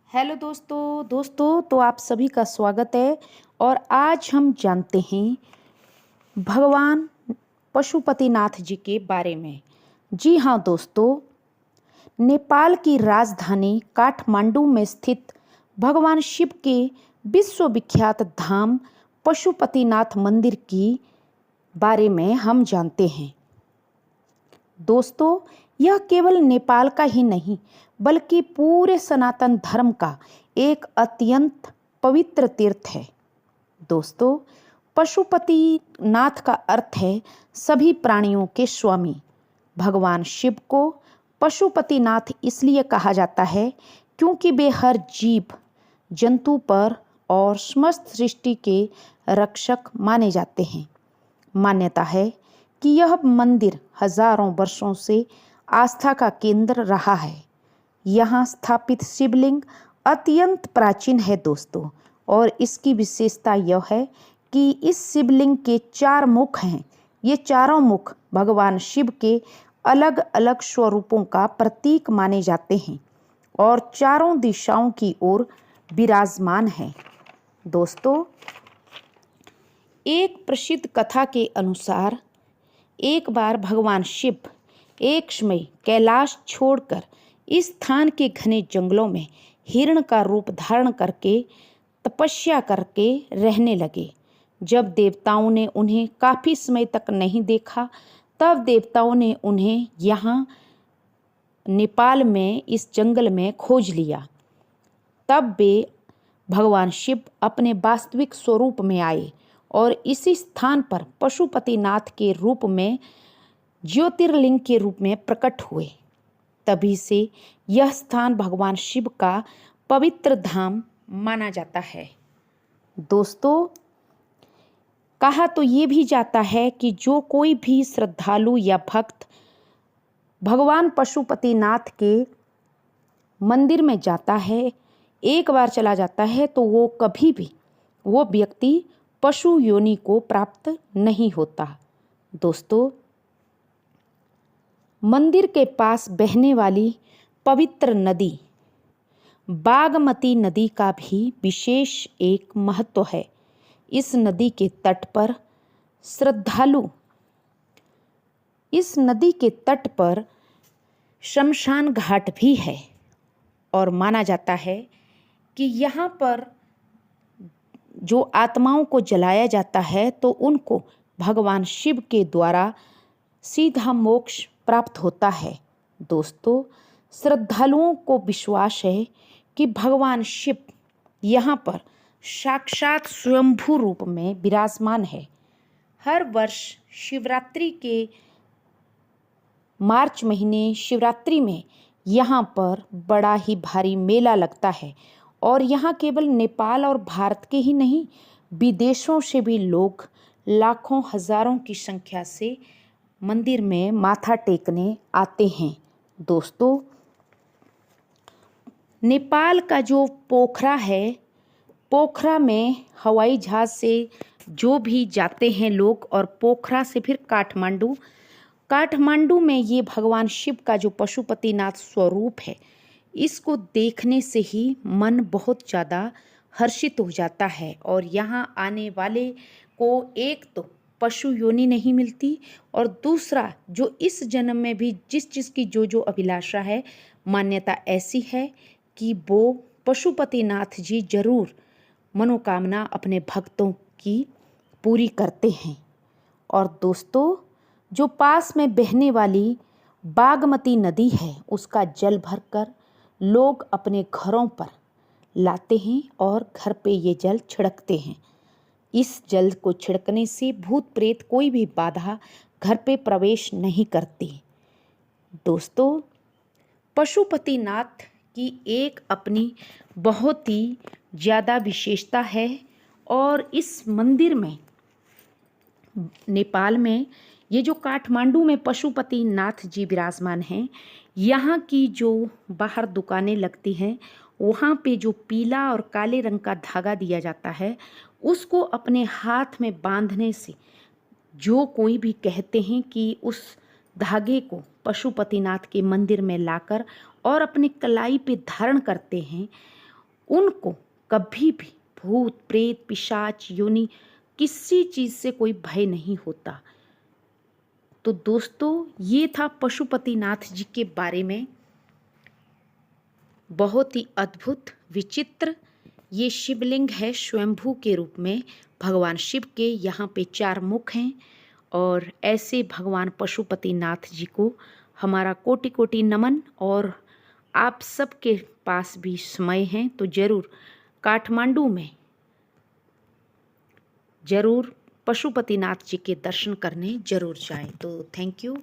Hello दोस्तों तो आप सभी का स्वागत है। और आज हम जानते हैं भगवान पशुपतिनाथ जी के बारे में। जी हाँ दोस्तों, नेपाल की राजधानी काठमांडू में स्थित भगवान शिव के विश्वविख्यात धाम पशुपतिनाथ मंदिर की बारे में हम जानते हैं। दोस्तों, यह केवल नेपाल का ही नहीं बल्कि पूरे सनातन धर्म का एक अत्यंत पवित्र तीर्थ है। दोस्तों, पशुपतिनाथ का अर्थ है सभी प्राणियों के स्वामी। भगवान शिव को पशुपतिनाथ इसलिए कहा जाता है क्योंकि वे हर जीव जंतु पर और समस्त सृष्टि के रक्षक माने जाते हैं। मान्यता है कि यह मंदिर हजारों वर्षों से आस्था का केंद्र रहा है। यहाँ स्थापित शिवलिंग अत्यंत प्राचीन है दोस्तों, और इसकी विशेषता यह है कि इस शिवलिंग के 4 मुख हैं। ये चारों मुख भगवान शिव के अलग अलग स्वरूपों का प्रतीक माने जाते हैं और चारों दिशाओं की ओर विराजमान है। दोस्तों, एक प्रसिद्ध कथा के अनुसार एक बार भगवान शिव एक समय कैलाश छोड़कर इस स्थान के घने जंगलों में हिरण का रूप धारण करके तपस्या करके रहने लगे। जब देवताओं ने उन्हें काफ़ी समय तक नहीं देखा, तब देवताओं ने उन्हें यहाँ नेपाल में इस जंगल में खोज लिया। तब वे भगवान शिव अपने वास्तविक स्वरूप में आए और इसी स्थान पर पशुपतिनाथ के रूप में ज्योतिर्लिंग के रूप में प्रकट हुए। तभी से यह स्थान भगवान शिव का पवित्र धाम माना जाता है। दोस्तों, कहा तो ये भी जाता है कि जो कोई भी श्रद्धालु या भक्त भगवान पशुपतिनाथ के मंदिर में जाता है, एक बार चला जाता है, तो वो कभी भी वो व्यक्ति पशु योनि को प्राप्त नहीं होता। दोस्तों, मंदिर के पास बहने वाली पवित्र नदी बागमती नदी का भी विशेष एक महत्व है। इस नदी के तट पर शमशान घाट भी है और माना जाता है कि यहाँ पर जो आत्माओं को जलाया जाता है तो उनको भगवान शिव के द्वारा सीधा मोक्ष प्राप्त होता है। दोस्तों, श्रद्धालुओं को विश्वास है कि भगवान शिव यहाँ पर साक्षात स्वयंभू रूप में विराजमान है। हर वर्ष शिवरात्रि के मार्च महीने शिवरात्रि में यहाँ पर बड़ा ही भारी मेला लगता है और यहाँ केवल नेपाल और भारत के ही नहीं, विदेशों से भी लोग लाखों हजारों की संख्या से मंदिर में माथा टेकने आते हैं। दोस्तों, नेपाल का जो पोखरा है, पोखरा में हवाई जहाज़ से जो भी जाते हैं लोग और पोखरा से फिर काठमांडू में ये भगवान शिव का जो पशुपतिनाथ स्वरूप है, इसको देखने से ही मन बहुत ज़्यादा हर्षित हो जाता है। और यहाँ आने वाले को एक तो पशु योनि नहीं मिलती और दूसरा जो इस जन्म में भी जिस चीज़ की जो अभिलाषा है, मान्यता ऐसी है कि वो पशुपतिनाथ जी जरूर मनोकामना अपने भक्तों की पूरी करते हैं। और दोस्तों, जो पास में बहने वाली बागमती नदी है, उसका जल भरकर लोग अपने घरों पर लाते हैं और घर पे ये जल छिड़कते हैं। इस जल को छिड़कने से भूत प्रेत कोई भी बाधा घर पे प्रवेश नहीं करती। दोस्तों, पशुपतिनाथ की एक अपनी बहुत ही ज़्यादा विशेषता है और इस मंदिर में नेपाल में ये जो काठमांडू में पशुपतिनाथ जी विराजमान हैं, यहाँ की जो बाहर दुकानें लगती हैं, वहाँ पे जो पीला और काले रंग का धागा दिया जाता है, उसको अपने हाथ में बांधने से जो कोई भी कहते हैं कि उस धागे को पशुपतिनाथ के मंदिर में लाकर और अपने कलाई पे धारण करते हैं, उनको कभी भी भूत प्रेत पिशाच योनि किसी चीज़ से कोई भय नहीं होता। तो दोस्तों ये था पशुपतिनाथ जी के बारे में, बहुत ही अद्भुत विचित्र ये शिवलिंग है स्वयंभू के रूप में भगवान शिव के। यहाँ पे 4 मुख हैं और ऐसे भगवान पशुपतिनाथ जी को हमारा कोटि कोटि नमन। और आप सबके पास भी समय है तो ज़रूर काठमांडू में ज़रूर पशुपतिनाथ जी के दर्शन करने ज़रूर जाएं। तो थैंक यू।